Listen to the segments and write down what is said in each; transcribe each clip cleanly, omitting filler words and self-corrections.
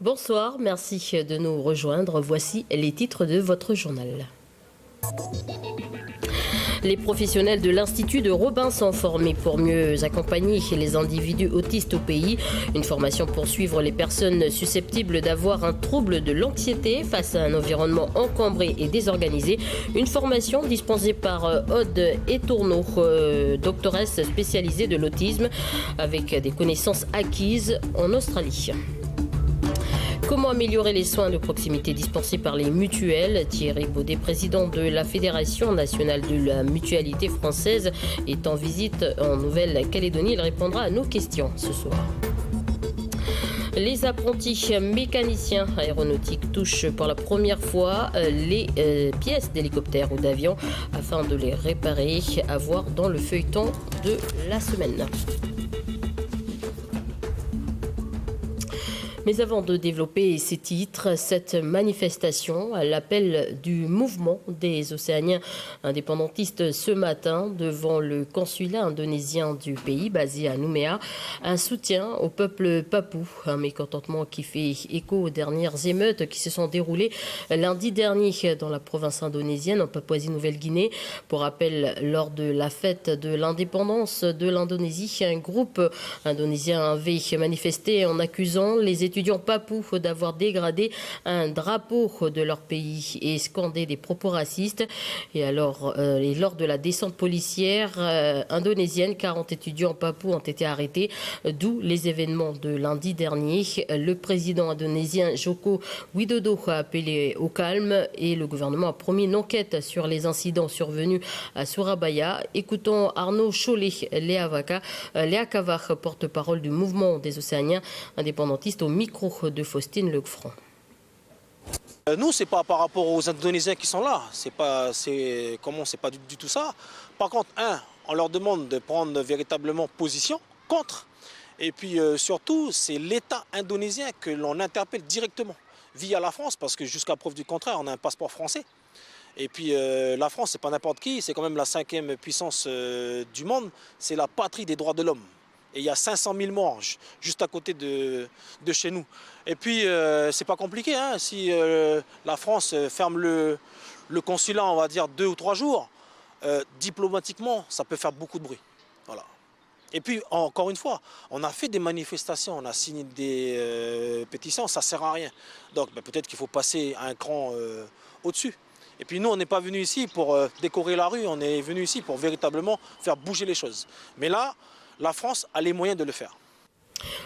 Bonsoir, merci de nous rejoindre. Voici les titres de votre journal. Les professionnels de l'Institut de Robin sont formés pour mieux accompagner les individus autistes au pays. Une formation pour suivre les personnes susceptibles d'avoir un trouble de l'anxiété face à un environnement encombré et désorganisé. Une formation dispensée par Aude Etourneau, doctoresse spécialisée de l'autisme, avec des connaissances acquises en Australie. Comment améliorer les soins de proximité dispensés par les mutuelles? Thierry Baudet, président de la Fédération nationale de la mutualité française, est en visite en Nouvelle-Calédonie. Il répondra à nos questions ce soir. Les apprentis mécaniciens aéronautiques touchent pour la première fois les pièces d'hélicoptères ou d'avions afin de les réparer. À voir dans le feuilleton de la semaine. Mais avant de développer ces titres, cette manifestation à l'appel du mouvement des Océaniens indépendantistes ce matin devant le consulat indonésien du pays basé à Nouméa, un soutien au peuple papou, un mécontentement qui fait écho aux dernières émeutes qui se sont déroulées lundi dernier dans la province indonésienne en Papouasie-Nouvelle-Guinée. Pour rappel, lors de la fête de l'indépendance de l'Indonésie, un groupe indonésien avait manifesté en accusant les étudiants papous d'avoir dégradé un drapeau de leur pays et scandé des propos racistes. Et lors de la descente policière indonésienne, 40 étudiants papous ont été arrêtés, d'où les événements de lundi dernier. Le président indonésien Joko Widodo a appelé au calme et le gouvernement a promis une enquête sur les incidents survenus à Surabaya. Écoutons Arnaud Cholet-Leakava, porte-parole du mouvement des Océaniens indépendantistes, au micro de Faustine Lecfranc. Nous, c'est pas par rapport aux Indonésiens qui sont là. C'est pas du tout ça. Par contre, on leur demande de prendre véritablement position contre. Et puis surtout, c'est l'État indonésien que l'on interpelle directement via la France, parce que jusqu'à preuve du contraire, on a un passeport français. Et puis la France, c'est pas n'importe qui, c'est quand même la 5e puissance du monde. C'est la patrie des droits de l'homme. Et il y a 500 000 morts juste à côté de chez nous. Et puis, c'est pas compliqué. Hein, si la France ferme le consulat, on va dire 2 ou 3 jours, diplomatiquement, ça peut faire beaucoup de bruit. Voilà. Et puis, encore une fois, on a fait des manifestations, on a signé des pétitions, ça ne sert à rien. Donc, peut-être qu'il faut passer un cran au-dessus. Et puis nous, on n'est pas venu ici pour décorer la rue, on est venu ici pour véritablement faire bouger les choses. Mais là, la France a les moyens de le faire.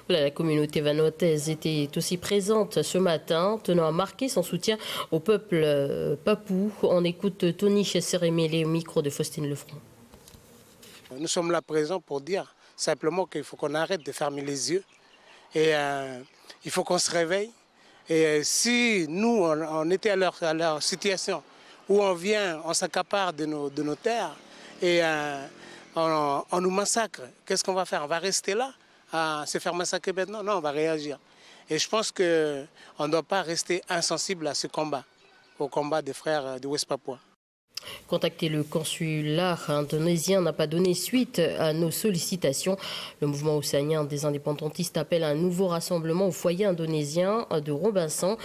Voilà, la communauté vanuataise était aussi présente ce matin, tenant à marquer son soutien au peuple papou. On écoute Tony Sérémélé au micro de Faustine Lecfranc. Nous sommes là présents pour dire simplement qu'il faut qu'on arrête de fermer les yeux et il faut qu'on se réveille. Et si nous, on était à leur situation où on vient, on s'accapare de nos terres et on nous massacre, qu'est-ce qu'on va faire? On va rester là à se faire massacrer maintenant? Non, on va réagir. Et je pense qu'on ne doit pas rester insensible à ce combat, au combat des frères de West Papua. Contacter le consulat indonésien n'a pas donné suite à nos sollicitations. Le mouvement océanien des indépendantistes appelle à un nouveau rassemblement au foyer indonésien de Robinson,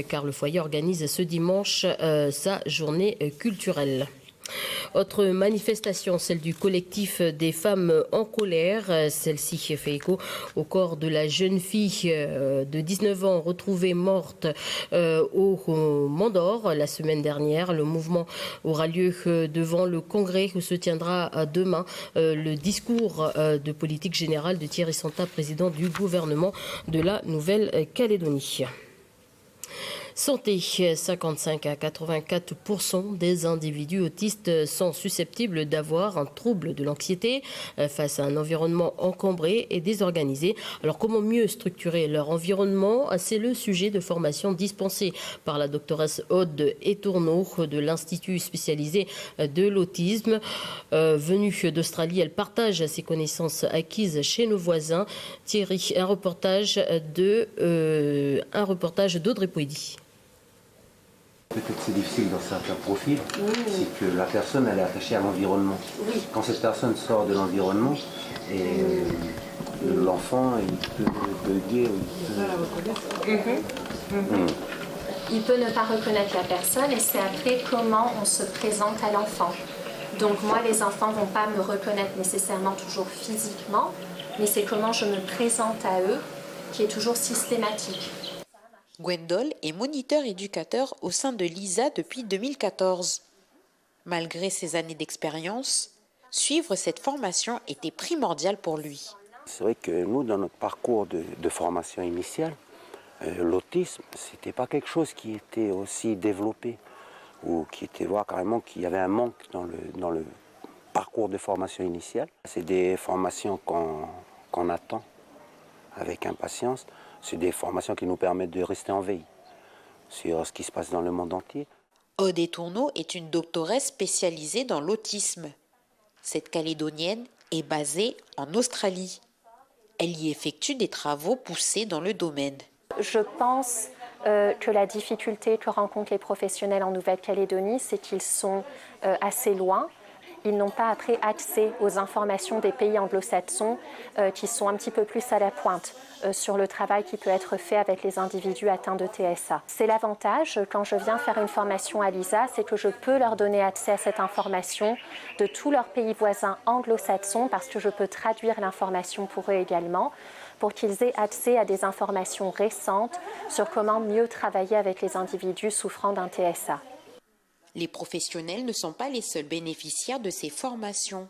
car le foyer organise ce dimanche sa journée culturelle. Autre manifestation, celle du collectif des femmes en colère. Celle-ci fait écho au corps de la jeune fille de 19 ans retrouvée morte au Mont d'Or la semaine dernière. Le mouvement aura lieu devant le Congrès où se tiendra demain le discours de politique générale de Thierry Santa, président du gouvernement de la Nouvelle-Calédonie. Santé, 55 à 84% des individus autistes sont susceptibles d'avoir un trouble de l'anxiété face à un environnement encombré et désorganisé. Alors comment mieux structurer leur environnement? C'est le sujet de formation dispensée par la doctoresse Aude Etourneau de l'Institut spécialisé de l'autisme. Venue d'Australie, elle partage ses connaissances acquises chez nos voisins. Thierry, un reportage d'Audrey Pouedy. Peut-être c'est difficile dans certains profils, c'est que la personne elle est attachée à l'environnement. Quand cette personne sort de l'environnement, et l'enfant, il peut bugger. Il peut ne pas reconnaître la personne et c'est après comment on se présente à l'enfant. Donc moi, les enfants ne vont pas me reconnaître nécessairement toujours physiquement, mais c'est comment je me présente à eux qui est toujours systématique. Gwendol est moniteur éducateur au sein de l'ISA depuis 2014. Malgré ses années d'expérience, suivre cette formation était primordial pour lui. C'est vrai que nous, dans notre parcours de formation initiale, l'autisme, ce n'était pas quelque chose qui était aussi développé ou qui était voir carrément qu'il y avait un manque dans le parcours de formation initiale. C'est des formations qu'on attend avec impatience. C'est des formations qui nous permettent de rester en veille sur ce qui se passe dans le monde entier. Aude Tourneau est une doctoresse spécialisée dans l'autisme. Cette Calédonienne est basée en Australie. Elle y effectue des travaux poussés dans le domaine. Je pense que la difficulté que rencontrent les professionnels en Nouvelle-Calédonie, c'est qu'ils sont assez loin. Ils n'ont pas après accès aux informations des pays anglo-saxons qui sont un petit peu plus à la pointe sur le travail qui peut être fait avec les individus atteints de TSA. C'est l'avantage quand je viens faire une formation à l'ISA, c'est que je peux leur donner accès à cette information de tous leurs pays voisins anglo-saxons parce que je peux traduire l'information pour eux également, pour qu'ils aient accès à des informations récentes sur comment mieux travailler avec les individus souffrant d'un TSA. Les professionnels ne sont pas les seuls bénéficiaires de ces formations.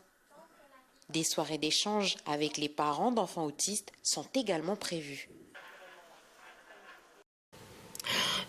Des soirées d'échange avec les parents d'enfants autistes sont également prévues.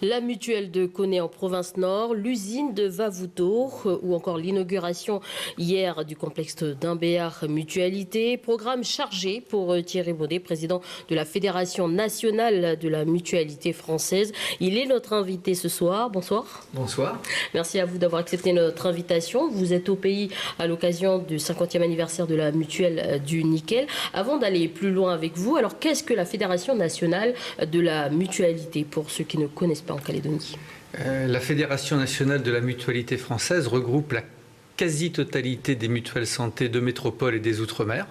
La mutuelle de Koné en province nord, l'usine de Vavoutour ou encore l'inauguration hier du complexe d'Imbéar Mutualité. Programme chargé pour Thierry Baudet, président de la Fédération nationale de la mutualité française. Il est notre invité ce soir. Bonsoir. Bonsoir. Merci à vous d'avoir accepté notre invitation. Vous êtes au pays à l'occasion du 50e anniversaire de la mutuelle du nickel. Avant d'aller plus loin avec vous, alors qu'est-ce que la Fédération nationale de la mutualité pour ceux qui ne connaissent pas en Calédonie? La Fédération nationale de la mutualité française regroupe la quasi-totalité des mutuelles santé de métropole et des Outre-mer.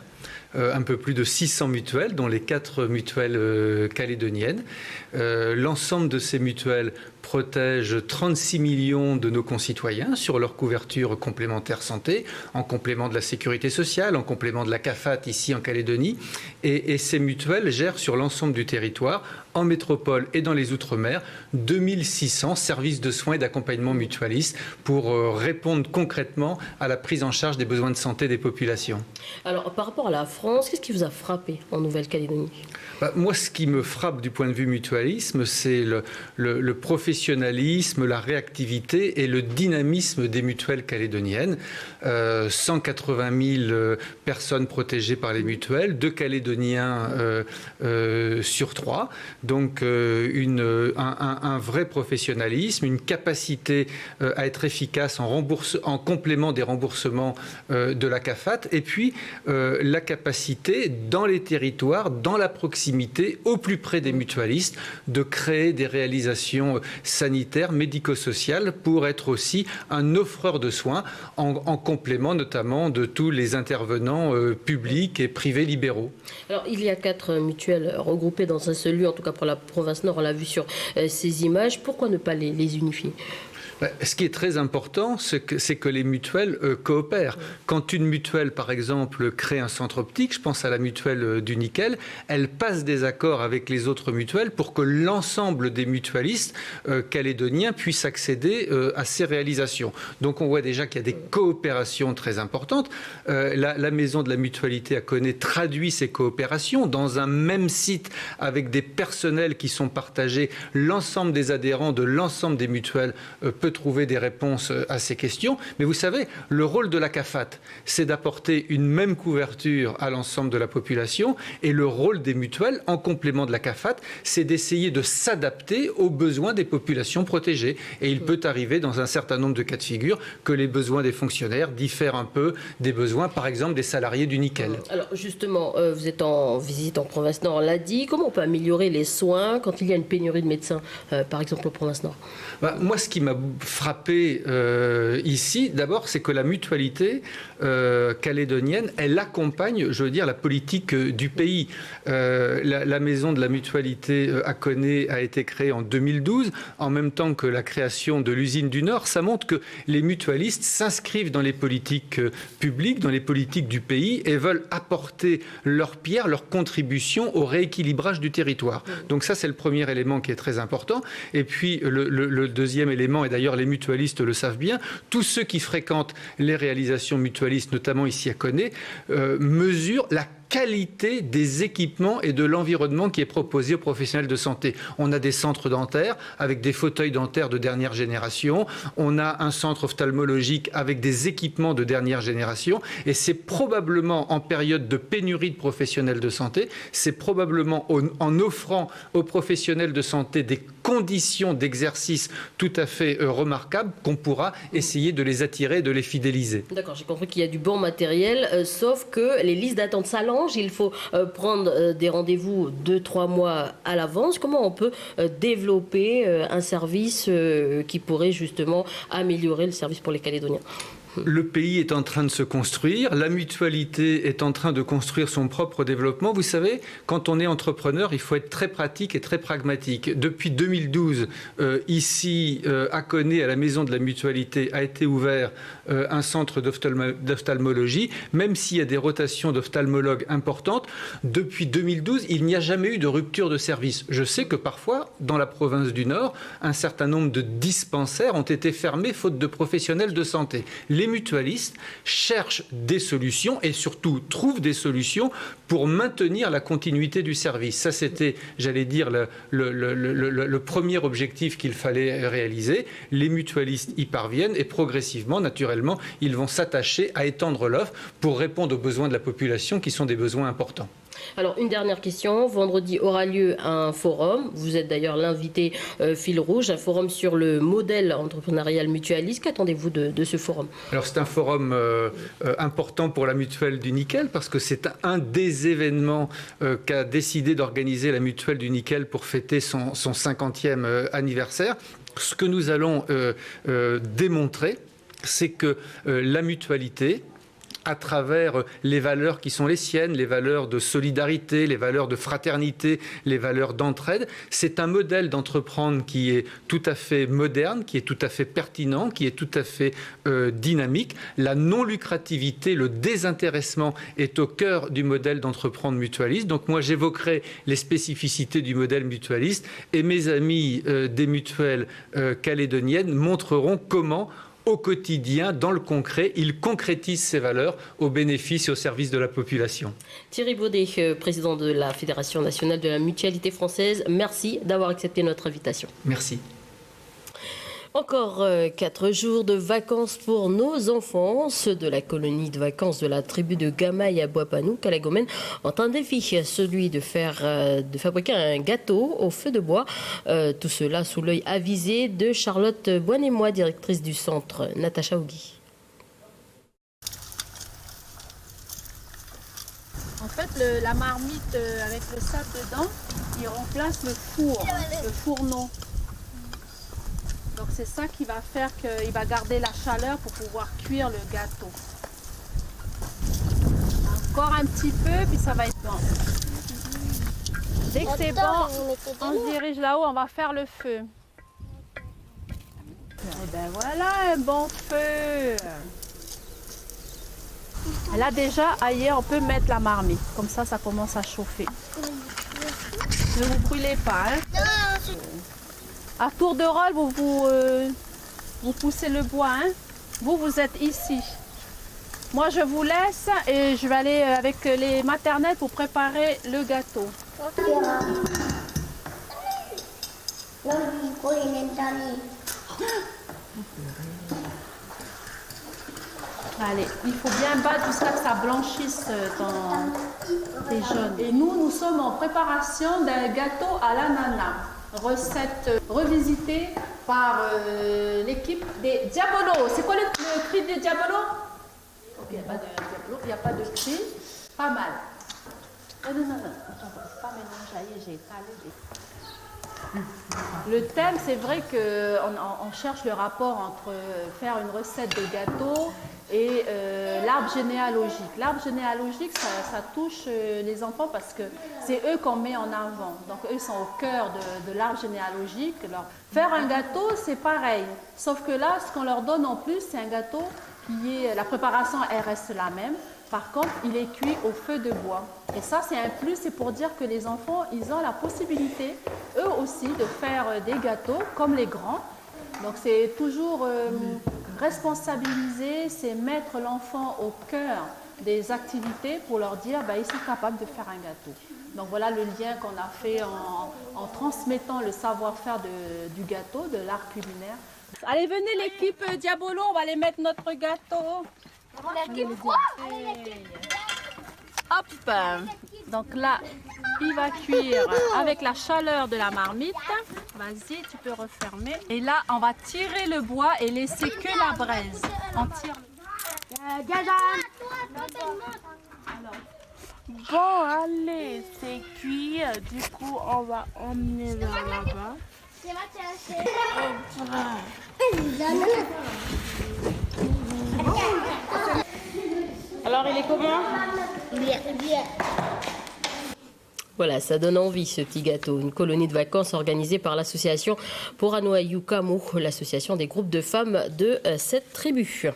Un peu plus de 600 mutuelles, dont les 4 mutuelles calédoniennes. L'ensemble de ces mutuelles protège 36 millions de nos concitoyens sur leur couverture complémentaire santé, en complément de la sécurité sociale, en complément de la CAFAT ici en Calédonie. Et ces mutuelles gèrent sur l'ensemble du territoire, en métropole et dans les Outre-mer, 2600 services de soins et d'accompagnement mutualistes pour répondre concrètement à la prise en charge des besoins de santé des populations. Alors, par rapport à la France, qu'est-ce qui vous a frappé en Nouvelle-Calédonie? Moi, ce qui me frappe du point de vue mutualisme, c'est le professionnalisme, la réactivité et le dynamisme des mutuelles calédoniennes. 180 000 personnes protégées par les mutuelles, 2 Calédoniens sur 3. Donc, un vrai professionnalisme, une capacité à être efficace en complément des remboursements de la CAFAT. Et puis, la capacité, dans les territoires, dans la proximité, au plus près des mutualistes, de créer des réalisations sanitaires, médico-sociales pour être aussi un offreur de soins en complément notamment de tous les intervenants publics et privés libéraux. Alors, il y a 4 mutuelles regroupées dans un seul lieu, en tout cas pour la province Nord, on l'a vu sur ces images. Pourquoi ne pas les unifier ? Ce qui est très important, c'est que les mutuelles coopèrent. Quand une mutuelle, par exemple, crée un centre optique, je pense à la mutuelle du nickel, elle passe des accords avec les autres mutuelles pour que l'ensemble des mutualistes calédoniens puissent accéder à ces réalisations. Donc on voit déjà qu'il y a des coopérations très importantes. La maison de la mutualité à Koné traduit ces coopérations dans un même site avec des personnels qui sont partagés. L'ensemble des adhérents de l'ensemble des mutuelles peut trouver des réponses à ces questions. Mais vous savez, le rôle de la CAFAT, c'est d'apporter une même couverture à l'ensemble de la population. Et le rôle des mutuelles, en complément de la CAFAT, c'est d'essayer de s'adapter aux besoins des populations protégées. Et il peut arriver, dans un certain nombre de cas de figure, que les besoins des fonctionnaires diffèrent un peu des besoins, par exemple, des salariés du nickel. Alors justement, vous êtes en visite en province Nord, on l'a dit. Comment on peut améliorer les soins quand il y a une pénurie de médecins, par exemple, en province Nord ? Moi, ce qui m'a frappé ici, d'abord, c'est que la mutualité calédonienne, elle accompagne, je veux dire, la politique du pays. La maison de la mutualité à Koné a été créée en 2012, en même temps que la création de l'usine du Nord. Ça montre que les mutualistes s'inscrivent dans les politiques publiques, dans les politiques du pays et veulent apporter leur pierre, leur contribution au rééquilibrage du territoire. Donc ça, c'est le premier élément qui est très important. Et puis le deuxième élément, et d'ailleurs les mutualistes le savent bien, tous ceux qui fréquentent les réalisations mutualistes, notamment ici à Koné, mesurent la qualité des équipements et de l'environnement qui est proposé aux professionnels de santé. On a des centres dentaires avec des fauteuils dentaires de dernière génération, on a un centre ophtalmologique avec des équipements de dernière génération, et c'est probablement en période de pénurie de professionnels de santé, c'est probablement en offrant aux professionnels de santé des conditions d'exercice tout à fait remarquables qu'on pourra essayer de les attirer, de les fidéliser. D'accord, j'ai compris qu'il y a du bon matériel, sauf que les listes d'attente s'allongent. Il faut prendre des rendez-vous 2-3 mois à l'avance. Comment on peut développer un service qui pourrait justement améliorer le service pour les Calédoniens ? Le pays est en train de se construire, la mutualité est en train de construire son propre développement. Vous savez, quand on est entrepreneur, il faut être très pratique et très pragmatique. Depuis 2012, ici, à Koné, à la maison de la mutualité, a été ouvert un centre d'ophtalmologie. Même s'il y a des rotations d'ophtalmologues importantes, depuis 2012, il n'y a jamais eu de rupture de service. Je sais que parfois, dans la province du Nord, un certain nombre de dispensaires ont été fermés faute de professionnels de santé. Les mutualistes cherchent des solutions et surtout trouvent des solutions pour maintenir la continuité du service. Ça, c'était, j'allais dire, le premier objectif qu'il fallait réaliser. Les mutualistes y parviennent et progressivement, naturellement, ils vont s'attacher à étendre l'offre pour répondre aux besoins de la population qui sont des besoins importants. Alors, une dernière question. Vendredi aura lieu un forum. Vous êtes d'ailleurs l'invité fil rouge, un forum sur le modèle entrepreneurial mutualiste. Qu'attendez-vous de ce forum ? Alors, c'est un forum important pour la mutuelle du Nickel parce que c'est un des événements qu'a décidé d'organiser la mutuelle du Nickel pour fêter son 50e anniversaire. Ce que nous allons démontrer, c'est que la mutualité, à travers les valeurs qui sont les siennes, les valeurs de solidarité, les valeurs de fraternité, les valeurs d'entraide. C'est un modèle d'entreprendre qui est tout à fait moderne, qui est tout à fait pertinent, qui est tout à fait dynamique. La non-lucrativité, le désintéressement est au cœur du modèle d'entreprendre mutualiste. Donc moi, j'évoquerai les spécificités du modèle mutualiste et mes amis des mutuelles calédoniennes montreront comment au quotidien, dans le concret, il concrétise ces valeurs au bénéfice et au service de la population. Thierry Baudet, président de la Fédération nationale de la mutualité française, merci d'avoir accepté notre invitation. Merci. Encore 4 jours de vacances pour nos enfants. Ceux de la colonie de vacances de la tribu de Gamaï à Boapanou, Calagomène, ont un défi, celui de fabriquer un gâteau au feu de bois. Tout cela sous l'œil avisé de Charlotte Boinémois, directrice du centre. Natacha Ougui. En fait, la marmite avec le sable dedans, il remplace le fourneau. Donc c'est ça qui va faire qu'il va garder la chaleur pour pouvoir cuire le gâteau. Encore un petit peu, puis ça va être bon. Dès que c'est bon, on se dirige là-haut, on va faire le feu. Et ben voilà un bon feu. Là déjà, ailleurs, on peut mettre la marmite. Comme ça, ça commence à chauffer. Ne vous brûlez pas, hein. À tour de rôle, vous poussez le bois. Hein. Vous êtes ici. Moi, je vous laisse et je vais aller avec les maternelles pour préparer le gâteau. Allez, il faut bien battre jusqu'à ce que ça blanchisse dans les jaunes. Et nous sommes en préparation d'un gâteau à l'ananas. Recette revisitée par l'équipe des Diabolos. C'est quoi le cri des Diabolos? Il n'y a pas de Diabolo, il n'y a pas de cri. Pas mal. Non. Attends, pas mélanger, j'ai étalé. Le thème, c'est vrai qu'on cherche le rapport entre faire une recette de gâteau et l'arbre généalogique. L'arbre généalogique, ça touche les enfants parce que c'est eux qu'on met en avant. Donc eux sont au cœur de l'arbre généalogique. Alors, faire un gâteau, c'est pareil. Sauf que là, ce qu'on leur donne en plus, c'est un gâteau qui est... La préparation, elle reste la même. Par contre, il est cuit au feu de bois. Et ça, c'est un plus, c'est pour dire que les enfants, ils ont la possibilité, eux aussi, de faire des gâteaux comme les grands. Donc, c'est toujours responsabiliser, c'est mettre l'enfant au cœur des activités pour leur dire, ils sont capables de faire un gâteau. Donc, voilà le lien qu'on a fait en transmettant le savoir-faire du gâteau, de l'art culinaire. Allez, venez l'équipe Diabolo, on va aller mettre notre gâteau. Hop, donc là, il va cuire avec la chaleur de la marmite. Vas-y, tu peux refermer. Et là, on va tirer le bois et laisser que la braise. On tire. Bon, allez, c'est cuit. Du coup, on va emmener vers là-bas. Alors, il est comment? Bien. Voilà, ça donne envie ce petit gâteau. Une colonie de vacances organisée par l'association Poranoa Yukamu, l'association des groupes de femmes de cette tribu.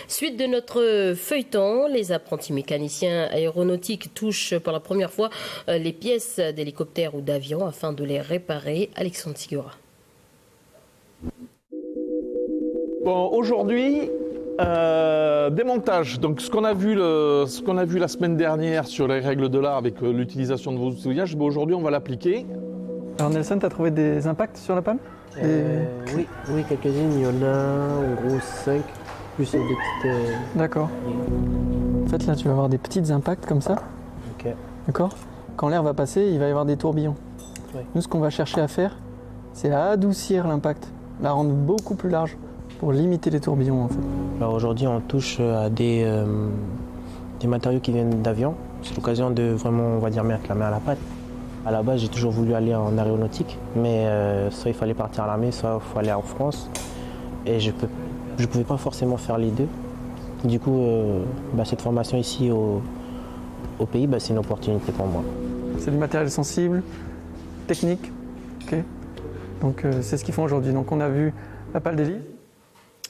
Suite de notre feuilleton, les apprentis mécaniciens aéronautiques touchent pour la première fois les pièces d'hélicoptères ou d'avions afin de les réparer. Alexandre Sigura. Bon, aujourd'hui, démontage. Donc, ce qu'on a vu la semaine dernière sur les règles de l'art avec l'utilisation de vos outillage, aujourd'hui, on va l'appliquer. Alors Nelson, tu as trouvé des impacts sur la panne? Oui, quelques-unes. Il y en a en gros 5, plus des petites... D'accord. En fait, là, tu vas avoir des petits impacts comme ça. Ok. D'accord? Quand l'air va passer, il va y avoir des tourbillons. Ouais. Nous, ce qu'on va chercher à faire, c'est à adoucir l'impact, la rendre beaucoup plus large pour limiter les tourbillons, en fait. Alors aujourd'hui, on touche à des matériaux qui viennent d'avions. C'est l'occasion de vraiment, on va dire, mettre la main à la pâte. À la base, j'ai toujours voulu aller en aéronautique, mais soit il fallait partir à l'armée, soit il faut aller en France. Et je pouvais pas forcément faire les deux. Du coup, cette formation ici au pays, c'est une opportunité pour moi. C'est du matériel sensible, technique. Okay. Donc c'est ce qu'ils font aujourd'hui. Donc on a vu la pale d'hélice.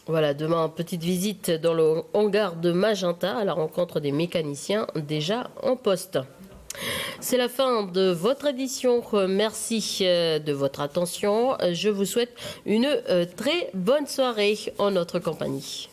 Voilà, demain, petite visite dans le hangar de Magenta à la rencontre des mécaniciens déjà en poste. C'est la fin de votre édition. Merci de votre attention. Je vous souhaite une très bonne soirée en notre compagnie.